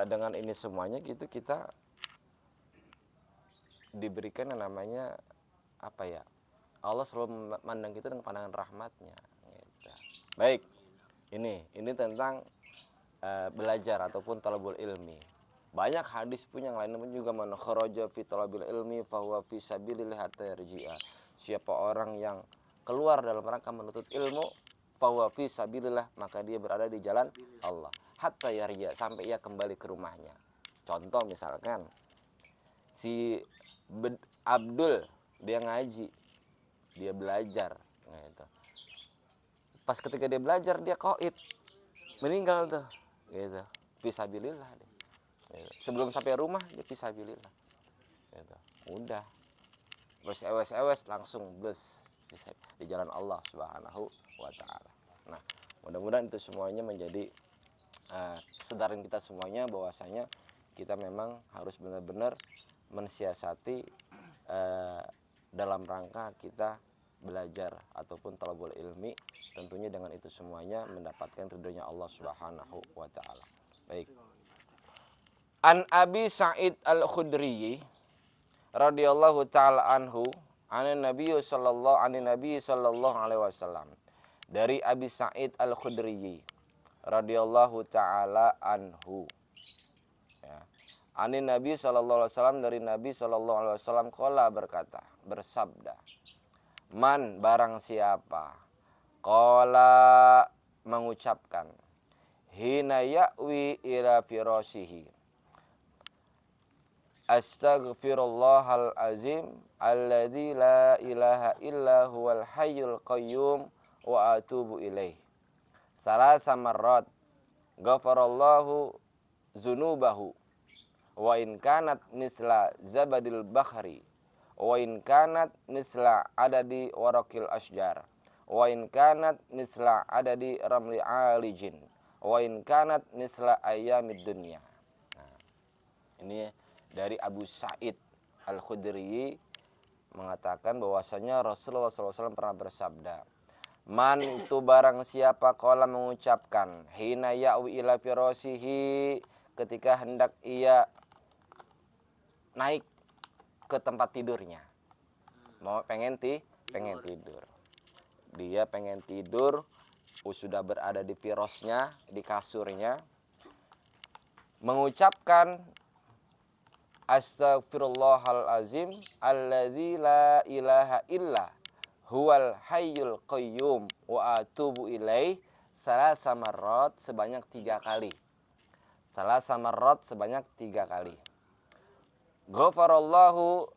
dengan ini semuanya gitu kita diberikan yang namanya apa ya? Allah selalu memandang kita dengan pandangan rahmatnya. Gitu. Baik, ini tentang belajar ataupun talabul ilmi. Banyak hadis pun yang lainnya pun juga man kharaja fi talabil ilmi fahuwa fi sabilillah hatta yarji'a. Siapa orang yang keluar dalam rangka menuntut ilmu fahuwa fi sabilillah, maka dia berada di jalan Allah hatta yarji'a, sampai ia kembali ke rumahnya. Contoh misalkan si Abdul, dia ngaji, dia belajar gitu. Pas ketika dia belajar dia qaid, meninggal tuh gitu. Fisabilillah deh. Gitu. Sebelum sampai rumah dia fisabilillah. Gitu. Udah. Terus ewes langsung bus di jalan Allah Subhanahu wa taala. Nah, mudah-mudahan itu semuanya menjadi kesadaran kita semuanya bahwasanya kita memang harus benar-benar mensiasati dalam rangka kita belajar ataupun talabul ilmi, tentunya dengan itu semuanya mendapatkan ridhonya Allah Subhanahu wa taala. Baik. An Abi Sa'id Al-Khudri radhiyallahu taala anhu, Nabi sallallahu alaihi wasallam. Dari Abi Sa'id Al-Khudri radhiyallahu taala anhu. Ya. Nabi sallallahu alaihi wasallam, dari Nabi sallallahu alaihi wasallam qala, berkata, bersabda. Man, barang siapa, qala, mengucapkan, hina ya'wi ila firashihi, astaghfirullahal azim alladzi la ilaha illa huwal hayyul qayyum wa atubu ilaih, salasa marrat, ghafarallahu zunubahu wa in kanat misla zabadil bakhri wa in kanat misla adadi warakil asjar wa in kanat misla adadi ramli alijin wa in kanat misla ayyamid dunya. Nah, ini dari Abu Sa'id Al-Khudri mengatakan bahwasanya Rasulullah SAW pernah bersabda, man, itu barang siapa, qala, mengucapkan, hina ya'wi ila firasihi, ketika hendak ia naik ke tempat tidurnya, pengen tidur, dia pengen tidur, sudah berada di firasnya, di kasurnya, mengucapkan astaghfirullahal azim alladzi la ilaha illa huwal hayyul qayyum wa atubu ilaih, salasa marrat, sebanyak 3 kali. Salasa marrat, sebanyak 3 kali. Ghafarallahu,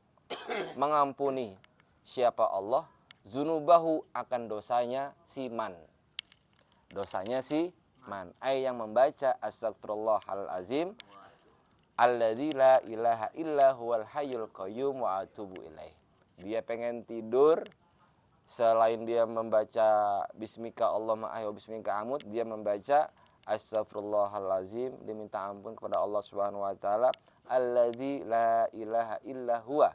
mengampuni siapa Allah, zunubahu, akan dosanya si man. Dosanya si man, ay yang membaca astaghfirullahal azim alladzi la ilaha illa huwal hayyul qayyum wa atubu ilaih. Dia pengen tidur, selain dia membaca bismika Allahumma ahya bismika amut, dia membaca astaghfirullahalazim, dia minta ampun kepada Allah Subhanahu wa taala, alladzi la ilaha illa huwa,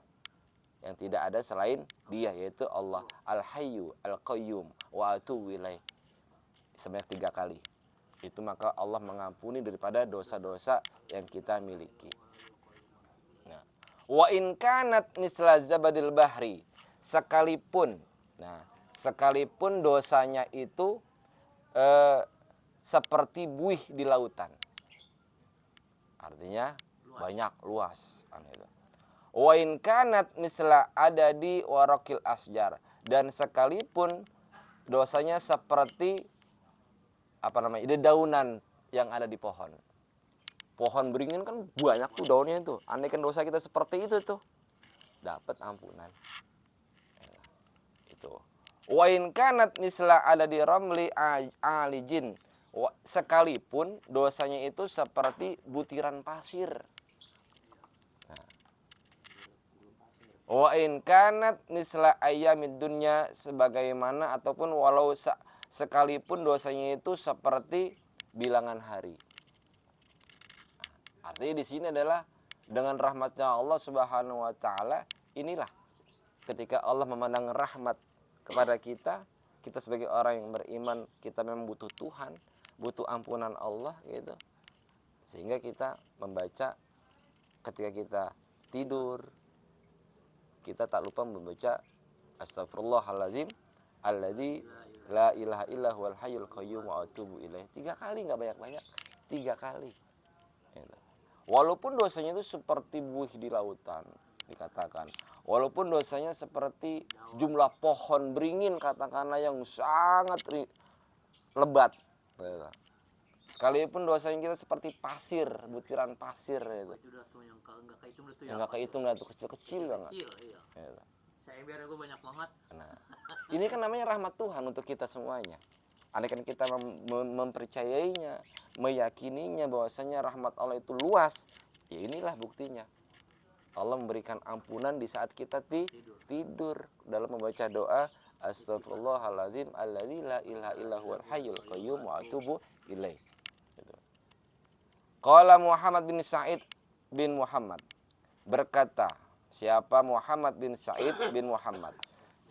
yang tidak ada selain dia, yaitu Allah, al-hayyu al-qayyum wa atubu ilaih, sebanyak 3 kali. Itu maka Allah mengampuni daripada dosa-dosa yang kita miliki. Nah, wa in kanat misla zabadil bahri, sekalipun dosanya itu seperti buih di lautan, artinya banyak, luas. Wa in kanat misla adadi warakil asjar, dan sekalipun dosanya seperti dedaunan yang ada di pohon. Pohon beringin kan banyak tuh daunnya itu. Andaikan dosa kita seperti itu tuh, dapat ampunan. Itu. Wa in kanat misla ada di ramli alijin, sekalipun dosanya itu seperti butiran pasir. Wa in kanat misla ayyamid dunya, sebagaimana ataupun walau sekalipun dosanya itu seperti bilangan hari. Artinya di sini adalah dengan rahmatnya Allah Subhanahu wa taala, inilah ketika Allah memandang rahmat kepada kita, kita sebagai orang yang beriman, kita memang butuh Tuhan, butuh ampunan Allah gitu. Sehingga kita membaca ketika kita tidur, kita tak lupa membaca Astaghfirullahaladzim alladzi la ilaha illa huwal hayyul qayyum wa atubu ilaih. 3 kali, nggak banyak-banyak. 3 kali. Gitu. Walaupun dosanya itu seperti buih di lautan, dikatakan. Walaupun dosanya seperti jumlah pohon beringin, katakanlah, yang sangat lebat. Gitu. Sekalipun dosanya kita seperti pasir, butiran pasir gitu. Itu udah tuh yang enggak kehitung itu ya. Enggak kehitung, tuh kecil-kecil banget. Kecil, iya. Gitu. Saya biar gue banyak banget. Nah, ini kan namanya rahmat Tuhan untuk kita semuanya. Andaikan kita mempercayainya, meyakininya bahwasanya rahmat Allah itu luas, ya inilah buktinya. Allah memberikan ampunan di saat kita tidur dalam membaca doa Astaghfirullahaladzim alladzi la ilaha illa huwal hayyul qayyum wa atubu ilaih. Gitu. Qala Muhammad bin Sa'id bin Muhammad, berkata siapa Muhammad bin Sa'id bin Muhammad,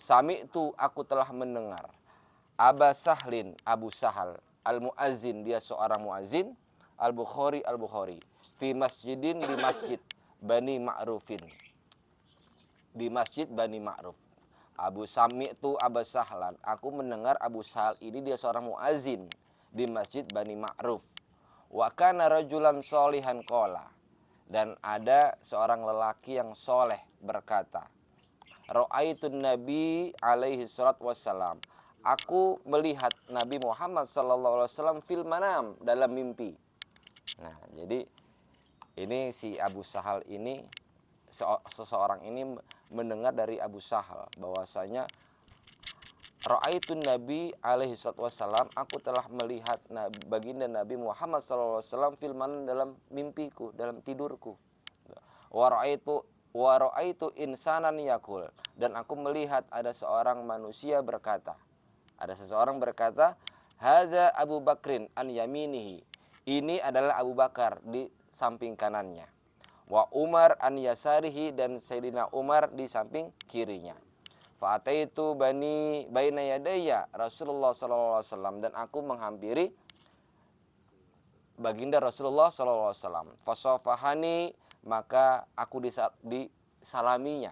sami'tu, aku telah mendengar, Aba Sahlin, Abu Sahal al-Muazzin, dia seorang muazzin, al-Bukhari fi masjidin, di masjid Bani Ma'rufin, di masjid Bani Ma'ruf. Abu Sami'tu Aba Sahlan, aku mendengar Abu Sahal ini dia seorang muazzin di masjid Bani Ma'ruf. Wa kana rajulan sholihan qala, dan ada seorang lelaki yang soleh berkata, Ra'aitun Nabi alaihi salat wassalam, aku melihat Nabi Muhammad sallallahu alaihi wasallam fil manam, dalam mimpi. Nah, jadi ini si Abu Sahal ini, seseorang ini mendengar dari Abu Sahal bahwasanya Ra'aitun Nabi alaihi salatu wassalam, aku telah melihat baginda Nabi Muhammad sallallahu alaihi wasallam fil manam, dalam mimpiku, dalam tidurku. Wa ra'aitu insanan yaqul, dan aku melihat ada seorang manusia berkata, ada seseorang berkata, hadza Abu Bakrin an yaminihi, ini adalah Abu Bakar di samping kanannya. Wa Umar an yasarihi, dan Sayyidina Umar di samping kirinya. Fa ataitu baina yadayya Rasulullah sallallahu alaihi wasallam, dan aku menghampiri baginda Rasulullah sallallahu alaihi wasallam. Fasafahani, maka aku disalaminya,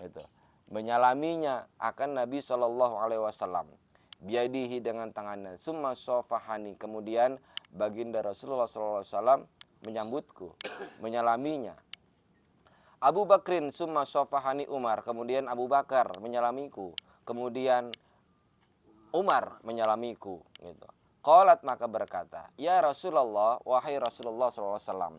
gitu. Menyalaminya akan Nabi sallallahu alaihi wasallam. Biadihi, dengan tangannya. Summa safahani, kemudian baginda Rasulullah sallallahu alaihi wasallam menyambutku, menyalaminya. Abu Bakrin summa safahani Umar, kemudian Abu Bakar menyalamiku, kemudian Umar menyalamiku, gitu. Qalat, maka berkata, ya Rasulullah, wahai Rasulullah sallallahu alaihi wasallam,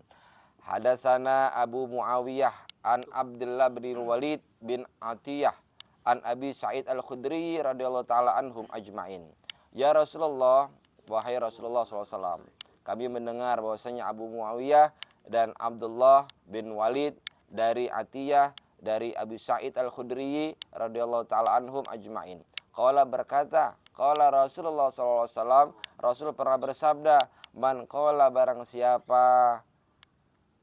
hadasana Abu Muawiyah an Abdullah bin Walid bin Atiyah an Abi Sa'id al-Khudri radhiyallahu taala anhum ajmain. Ya Rasulullah, wahai Rasulullah sallallahu alaihi wasallam, kami mendengar bahwasanya Abu Muawiyah dan Abdullah bin Walid dari Atiyah dari Abi Sa'id al-Khudri radhiyallahu taala anhum ajmain. Qala, berkata, qala Rasulullah sallallahu alaihi wasallam, Rasul pernah bersabda, man qala, barang siapa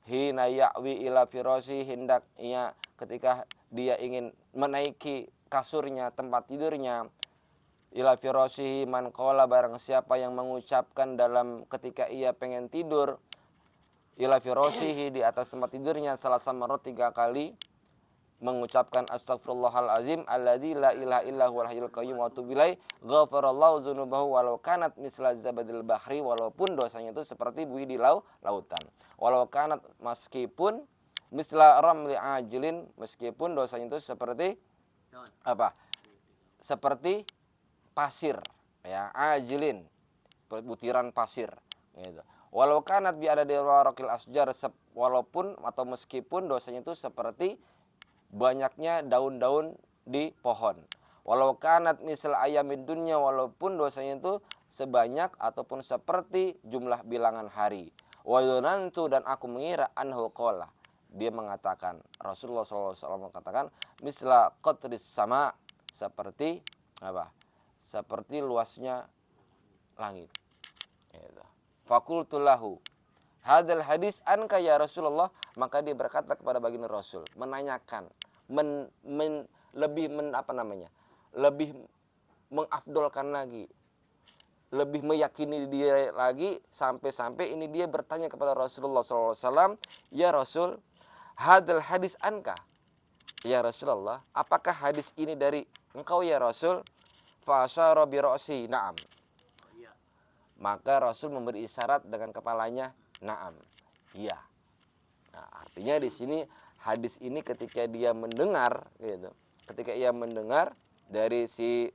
hina ya'wi ila firasi, hendak ia ketika dia ingin menaiki kasurnya, tempat tidurnya, ila firasihi, man qala, barang siapa yang mengucapkan dalam ketika ia pengen tidur, ila firasihi, di atas tempat tidurnya, salasa marot, 3 kali mengucapkan astaghfirullahalazim alladzi la ilaha illa huwal hayyul qayyum wa atubu ilaih, ghafarallahu dzunubahu walau kanat misla zabadil bahri, walaupun dosanya itu seperti buih di lautan, walau kanat, meskipun misla ramli ajlin, meskipun dosanya itu seperti apa? Seperti pasir, ya, ajlin, butiran pasir, gitu. Walau kanat bi ada di warakil asjar, walaupun atau meskipun dosanya itu seperti banyaknya daun-daun di pohon. Walau kanat misal ayamin dunya, walaupun dosanya itu sebanyak ataupun seperti jumlah bilangan hari. Wa yunantu, dan aku mengira anhu qala, dia mengatakan, Rasulullah SAW mengatakan, misla qatris sama, seperti apa? Seperti luasnya langit. Fakultu lahu hadal hadis anka ya Rasulullah, maka dia berkata kepada baginda Rasul, menanyakan, lebih mengafdolkan lagi, lebih meyakini dia lagi, sampai-sampai ini dia bertanya kepada Rasulullah SAW, ya Rasul, hadal hadis anka, ya Rasulullah, apakah hadis ini dari engkau ya Rasul? Fa asyara bi ra'si, na'am. Iya. Maka Rasul memberi isyarat dengan kepalanya, na'am, iya. Nah, artinya di sini hadis ini ketika dia mendengar gitu. Ketika ia mendengar dari si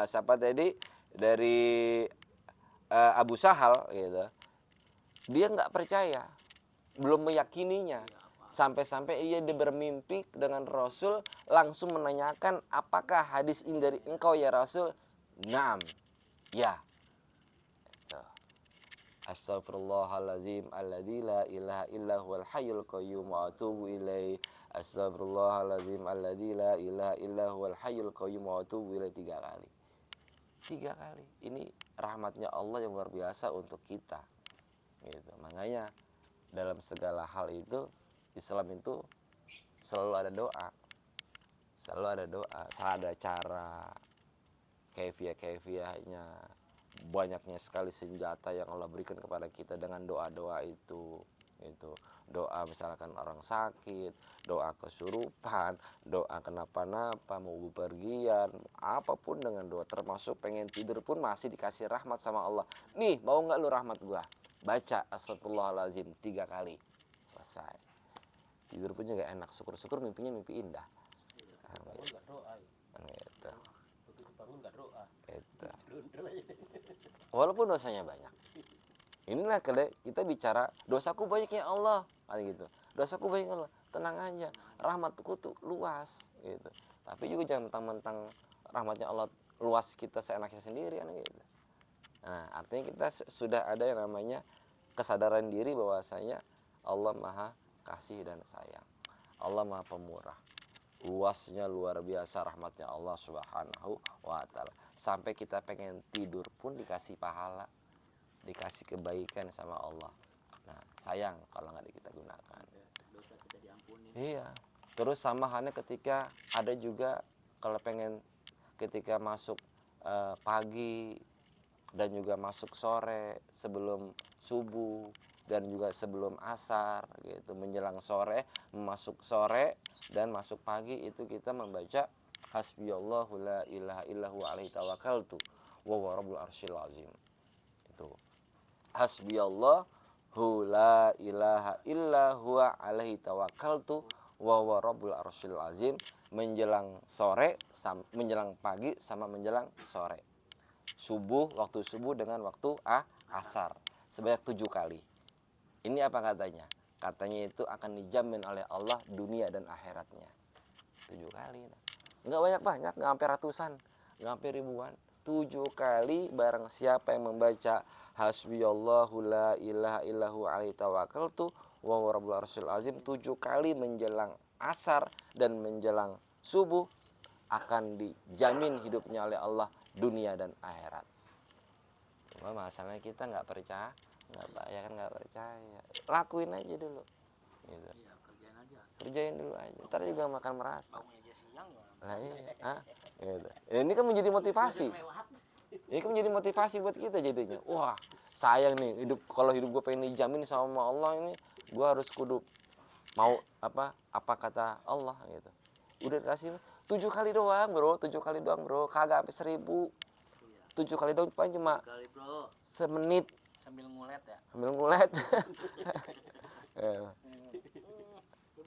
siapa tadi? Dari Abu Sahal gitu. Dia nggak percaya, belum meyakininya. Sampai-sampai ia bermimpi dengan Rasul, langsung menanyakan, apakah hadis ini dari engkau ya Rasul? Naam, ya. Astaghfirullahalazim alladzi la ilaha illa huwal hayyul qayyum wa atubu ilaih. Astaghfirullahalazim alladzi la ilaha illa huwal hayyul qayyum wa atubu ilaih 3 kali. 3 kali. Ini rahmatnya Allah yang luar biasa untuk kita. Gitu. Makanya dalam segala hal itu Islam itu selalu ada doa. Selalu ada doa, selalu ada cara, kaifiah-kaifiahnya. Banyaknya sekali senjata yang Allah berikan kepada kita dengan doa-doa itu. Doa misalkan orang sakit, doa kesurupan, doa kenapa-napa, mau bepergian, apapun dengan doa, termasuk pengen tidur pun masih dikasih rahmat sama Allah. Nih, mau nggak lu rahmat gua? Baca astagfirullahalazim 3 kali, selesai. Tidur pun juga enak, syukur-syukur mimpinya mimpi indah. Bangun nggak doa, Gitu. begitu bangun nggak doa. Gitu. Blunder aja. Walaupun dosanya banyak. Inilah kita bicara dosaku banyak ya Allah, gitu. Dosaku banyak ya Allah, tenang aja, rahmatku tuh luas, gitu. Tapi juga jangan mentang-mentang rahmatnya Allah luas kita seenaknya sendiri kan gitu. Nah, artinya kita sudah ada yang namanya kesadaran diri bahwasanya Allah Maha Kasih dan Sayang. Allah Maha Pemurah. Luasnya luar biasa rahmatnya Allah Subhanahu wa taala. Sampai kita pengen tidur pun dikasih pahala, dikasih kebaikan sama Allah. Nah, sayang kalau nggak kita gunakan. Dosa kita diampuni. Iya. Terus sama halnya ketika ada juga kalau pengen ketika masuk pagi dan juga masuk sore sebelum subuh dan juga sebelum asar gitu, menjelang sore, masuk sore dan masuk pagi itu kita membaca hasbiyallahu la ilaha illahu alaihi tawakkaltu wa huwa rabbul arsyil azim. Itu hasbiyallahu la ilaha illa huwa alaihi tawakkaltu wa huwa rabbul arsyil azim, menjelang sore, menjelang pagi sama menjelang sore. Subuh, waktu subuh dengan waktu asar sebanyak 7 kali. Ini apa katanya? Katanya itu akan dijamin oleh Allah dunia dan akhiratnya. 7 kali. Nggak banyak-banyak, nggak sampai ratusan, nggak sampai ribuan. 7 kali barang siapa yang membaca hasbiyallahu la ilaha illahu alaihi tawakkaltu wa huwa rabbul arsyil azim 7 kali menjelang asar dan menjelang subuh, akan dijamin hidupnya oleh Allah dunia dan akhirat. Cuma masalahnya kita nggak percaya, nggak percaya. Lakuin aja dulu. Gitu. Iya, kerjain aja. Kerjain dulu aja. Ntar juga makan merasa. Bangun aja siang ya. Nah, iya. Gitu. Ini kan menjadi motivasi. Ini kan menjadi motivasi buat kita jadinya. Wah, sayang nih kalau hidup gue pengen dijamin sama Allah ini, gue harus kudu mau apa kata Allah gitu. Udah kasih 7 kali doang bro, 7 kali doang bro, kagak sampai 1000. 7 kali doang paling cuma Kali bro. semenit Sambil ngulet ya. sambil ngulet.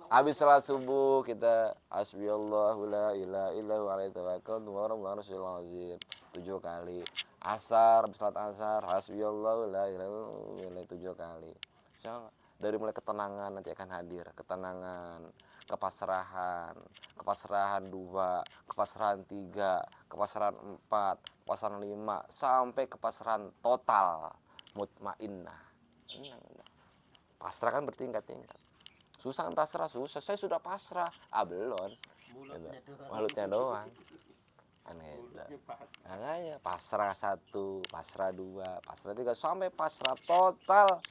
Habis salat subuh kita hasbiyallahu la ilaha illahu alaihi tawakkaltu wa rabbul arsyil azim 7 kali. Asar, habis salat asar hasbiyallahu la ilaha illallah 7 kali. Insyaallah dari mulai ketenangan nanti akan hadir, ketenangan, kepasrahan 2, kepasrahan 3, kepasrahan 4, kepasrahan 5 sampai kepasrahan total mutmainnah. Pasrah kan bertingkat-tingkat. Susah kan pasrah, susah. Saya sudah pasrah. Belum. Mulutnya doang. Aneh itu. Makanya pasrah 1, pasrah 2, pasrah 3 sampai pasrah total.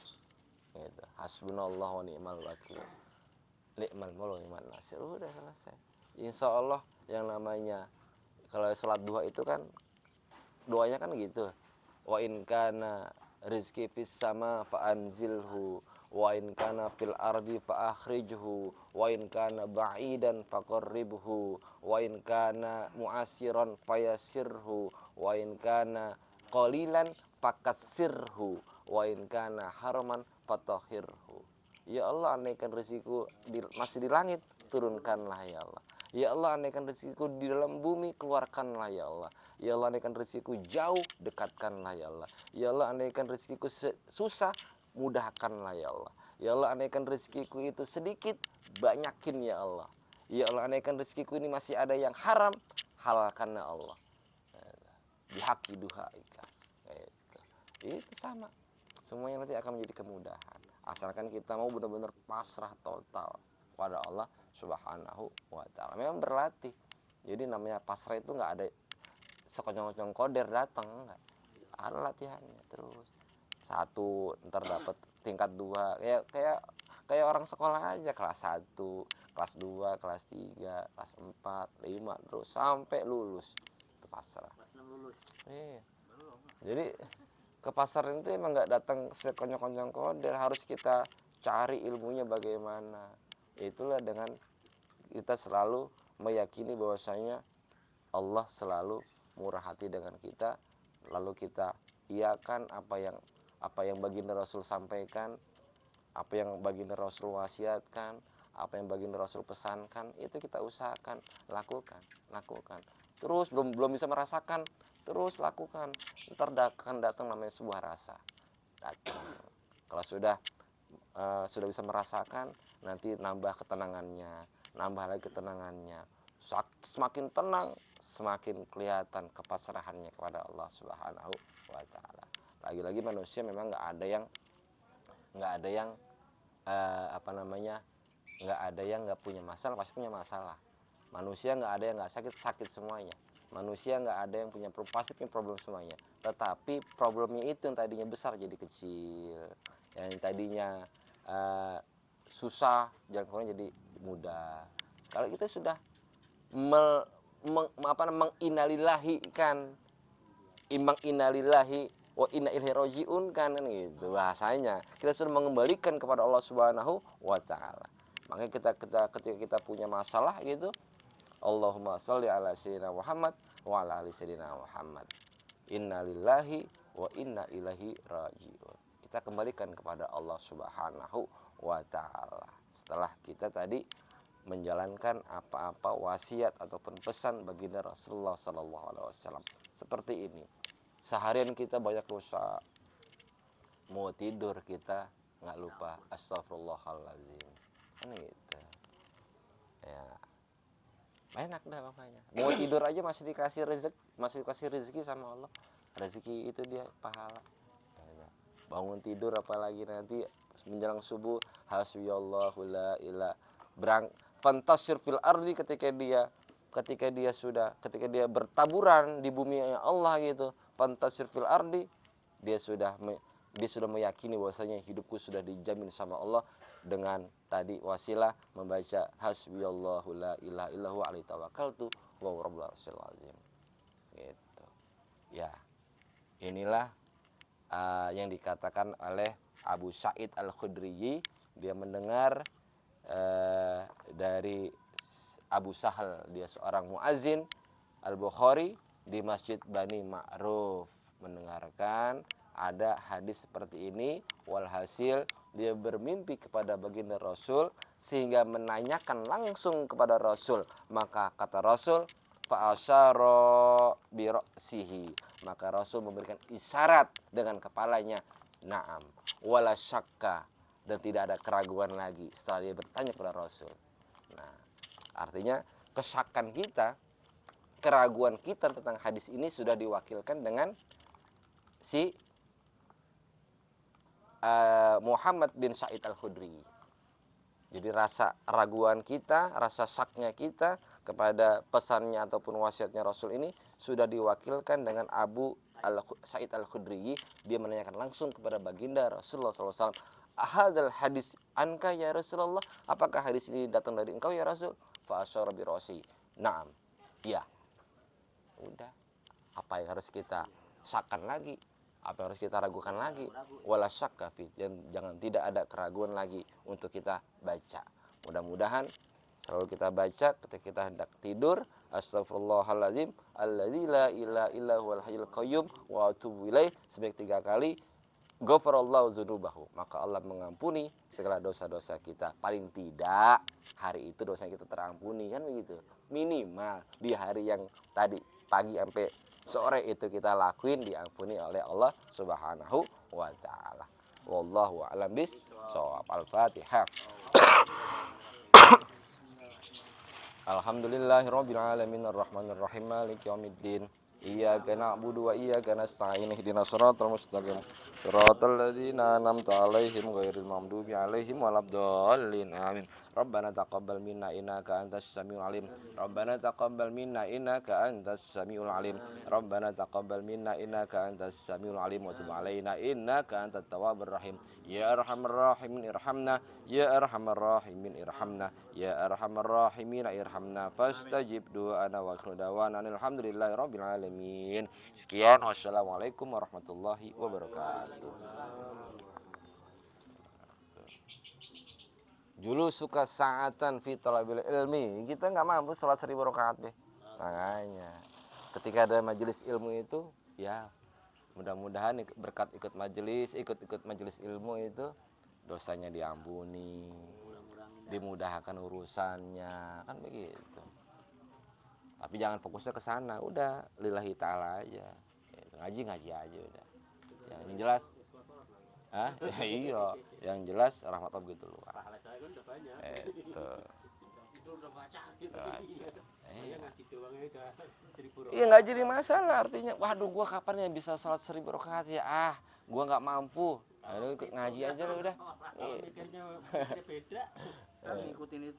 Gitu. Hasbunallah wa ni'mal wakil. Ni'mal maula wa ni'mal nasir. Udah selesai. Insya Allah yang namanya kalau salat duha itu kan doanya kan gitu. Wa in kana rizki fis sama fa anzilhu wa in kana fil ardi fa akhrijhu wa in kana ba'idan faqarribhu wa in kana mu'asiran fayassirhu wa in kana qalilan fakatsirhu wa in kana harman fatahhirhu. Ya Allah, andaikan rezekiku masih di langit, turunkanlah ya Allah. Ya Allah, andaikan rezekiku di dalam bumi, keluarkanlah ya Allah. Ya Allah, andaikan rezekiku jauh, dekatkanlah ya Allah. Ya Allah, andaikan rezekiku susah, mudahkanlah ya Allah. Ya Allah, andaikan rezekiku itu sedikit, banyakin ya Allah. Ya Allah, andaikan rezekiku ini masih ada yang haram, halalkan ya Allah. Bihaqi duhaika. Itu sama. Semuanya nanti akan menjadi kemudahan. Asalkan kita mau benar-benar pasrah total kepada Allah Subhanahu wa ta'ala. Memang berlatih. Jadi namanya pasrah itu nggak ada sekonyong-konyong koder datang, enggak. Ada latihannya terus. 1 ntar dapat tingkat 2. Kayak orang sekolah aja, kelas 1, kelas 2, kelas 3, kelas 4, 5 terus sampai lulus. Itu pasrah. Kelas 6 lulus. Iya. Belum. Jadi ke pasar itu emang nggak datang sekonyong-konyong kode, harus kita cari ilmunya bagaimana. Itulah dengan kita selalu meyakini bahwasanya Allah selalu murah hati dengan kita, lalu kita iakan apa yang baginda Rasul sampaikan, apa yang baginda Rasul wasiatkan, apa yang baginda Rasul pesankan, itu kita usahakan, lakukan. Terus belum bisa merasakan, terus lakukan. Ntar akan datang namanya sebuah rasa. Datang. Kalau sudah bisa merasakan, nanti nambah ketenangannya, nambah lagi ketenangannya. Semakin tenang, semakin kelihatan kepasrahannya kepada Allah Subhanahu wa ta'ala. Lagi-lagi manusia memang nggak ada yang nggak ada yang nggak punya masalah, pasti punya masalah. Manusia nggak ada yang nggak sakit semuanya. Manusia nggak ada yang pasti punya problem semuanya. Tetapi problemnya itu yang tadinya besar jadi kecil, yang tadinya susah jalan keluarnya jadi mudah. Kalau kita sudah menginalillahi kan, imang inalillahi wa inna ilaihi rajiun kan gitu bahasanya. Kita sudah mengembalikan kepada Allah Subhanahu wa ta'ala. Makanya ketika kita punya masalah gitu, Allahumma sholli ala sayyidina Muhammad wa ala ali sayyidina Muhammad. Innalillahi wa inna ilaihi rajiun. Kita kembalikan kepada Allah Subhanahu wa ta'ala. Setelah kita tadi menjalankan apa-apa wasiat ataupun pesan baginda Rasulullah sallallahu alaihi wasallam. Seperti ini. Seharian kita banyak dosa. Mau tidur kita nggak lupa astagfirullahaladzim. Kan gitu. Ya. Enak dah pokoknya. Mau tidur aja masih dikasih rezeki sama Allah. Rezeki itu dia pahala. Ya. Bangun tidur apalagi nanti menjelang subuh, hasbiyallahu la ilaha fantasir fil ardi, ketika dia bertaburan di bumi Allah gitu, fantasir fil ardi, dia sudah meyakini bahwasanya hidupku sudah dijamin sama Allah dengan tadi wasilah membaca hasbiyallahu la ilaha illahu alaihi tawakkaltu wa rabbul arsyil azim. Gitu. Ya. Inilah yang dikatakan oleh Abu Sa'id Al-Khudri. Dia mendengar dari Abu Sahal, dia seorang muazin Al-Bukhari di Masjid Bani Ma'ruf, mendengarkan ada hadis seperti ini. Walhasil dia bermimpi kepada baginda Rasul sehingga menanyakan langsung kepada Rasul. Maka kata Rasul, fa'asyara bi ra'sihi, maka Rasul memberikan isyarat dengan kepalanya, na'am, wala syakka, dan tidak ada keraguan lagi setelah dia bertanya kepada Rasul. Nah, artinya kesyakan kita, keraguan kita tentang hadis ini sudah diwakilkan dengan si Muhammad bin Sa'id Al-Khudri. Jadi rasa raguan kita, rasa syaknya kita kepada pesannya ataupun wasiatnya Rasul ini sudah diwakilkan dengan Abu Sa'id Al-Khudri. Dia menanyakan langsung kepada baginda Rasulullah SAW, ahadzal hadis anka ya Rasulullah, apakah hadis ini datang dari engkau ya Rasul? Fa asyara bi ra'si, na'am, iya. Udah, apa yang harus kita sakkan lagi, apa yang harus kita ragukan lagi, wala syakka fi, jangan tidak ada keraguan lagi untuk kita baca. Mudah-mudahan selalu kita baca ketika kita hendak tidur, astagfirullahaladzim alladzi la ilaha illa huwal hayyul qayyum wa atubu ilaih sebanyak 3 kali. Ghafarallahu dzunubahu, maka Allah mengampuni segala dosa-dosa kita. Paling tidak hari itu dosa kita terampuni, kan begitu. Minimal di hari yang tadi pagi sampai sore itu kita lakuin, diampuni oleh Allah Subhanahu wa taala. Wallahu a'lam bis-shawab. Al-Fatihah. Alhamdulillahirabbil alamin arrahmanir rahim maliki yaumiddin. Iyyaka na'budu wa iyyaka nasta'in ihdinas shiratal mustaqim shiratal ladzina an'amta 'alaihim ghairil maghdubi 'alaihim waladdallin amin. Rabbana taqabbal minna innaka antas samiul alim. Rabbana taqabbal minna innaka antas samiul alim. Rabbana taqabbal minna innaka antas samiul alim wa tub 'alaina innaka antat tawwabur rahim. Ya arhamar rahimin irhamna, ya arhamar rahimin irhamna, ya arhamar rahimin irhamna. Fastajib du'ana wa akhir da'wana alhamdulillahirabbil alamin. Sekian, wassalamualaikum warahmatullahi wabarakatuh. Dulu suka saatan fi talabil ilmi. Kita nggak mampu sholat 1000 rakaat deh. Makanya ketika ada majelis ilmu itu, ya mudah-mudahan berkat ikut majelis ilmu itu dosanya diampuni, dimudahkan urusannya, kan begitu. Tapi jangan fokusnya ke sana, udah lillahi ta'ala aja. Ngaji aja udah. Yang jelas ya, iya, yang jelas rahmat Allah gitu luar. Pahala saya kan udah banyak. Itu. Itu udah baca gitu. Iya. Ngaji doangnya udah 1000 Iya nggak jadi masalah, artinya waduh gua kapan ya bisa sholat 1000 rakaat ya, gua nggak mampu. Aduh, ngaji aja lah udah. Mikirnya beda. Kan ngikutin itu.